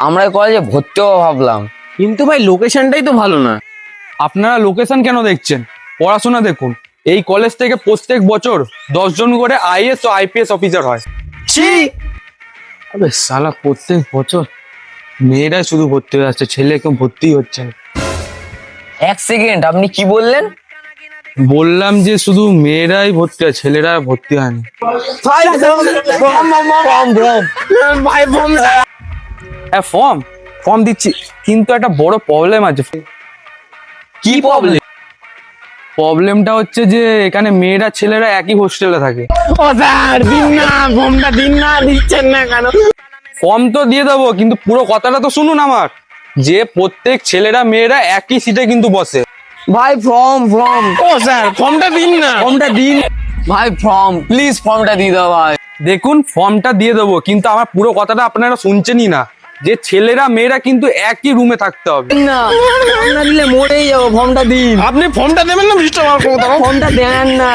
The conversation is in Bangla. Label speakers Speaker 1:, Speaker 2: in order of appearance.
Speaker 1: আমরা কলেজে ভর্তি হবো ভাবলাম।
Speaker 2: কিন্তু ভাই লোকেশনটাই তো ভালো না।
Speaker 3: আপনারা লোকেশন কেন দেখছেন? পড়াশোনা দেখুন। এই কলেজ থেকে প্রত্যেক বছর 10 জন করে আইএস ও আইপিএস অফিসার হয়। আবে শালা, প্রত্যেক বছর মেয়েরাই শুধু ভর্তি হয়ে যাচ্ছে, ছেলে কেউ ভর্তি হচ্ছে না।
Speaker 1: এক সেকেন্ড, আপনি কি বললেন?
Speaker 3: বললাম যে শুধু মেয়েরাই ভর্তি হয়, ছেলেরা ভর্তি হয়নি। হ্যাঁ, ফর্ম ফর্ম দিচ্ছি, কিন্তু একটা বড় প্রবলেম আছে।
Speaker 1: কি প্রবলেম?
Speaker 3: প্রবলেমটা হচ্ছে যে এখানে মেয়েরা ছেলেরা একই হোস্টেলে থাকে।
Speaker 2: ও স্যার, দিন না ফর্মটা, দিন না, দিচ্ছেন না কেন?
Speaker 3: ফর্ম তো দিয়ে দেবো, কিন্তু পুরো কথাটা তো শুনুন আমার। যে প্রত্যেক ছেলেরা মেয়েরা একই সিটে কিন্তু বসে।
Speaker 1: ভাই ফর্ম ফর্ম
Speaker 2: ও স্যার, ফর্মটা দিন না।
Speaker 3: ফর্মটা দিন।
Speaker 1: ভাই ফর্ম, প্লিজ ফর্মটা দিয়ে দাও ভাই।
Speaker 3: দেখুন, ফর্মটা দিয়ে দেবো, কিন্তু আমার পুরো কথাটা আপনারা শুনছেনই না। যে ছেলেরা মেয়েরা কিন্তু একই রুমে থাকতে হবে।
Speaker 1: না, ফর্মটা দিলে মরেই যাবো, ফর্মটা দিন।
Speaker 2: আপনি ফর্মটা দেবেন না মিস্টার?
Speaker 1: ফর্মটা দেন না।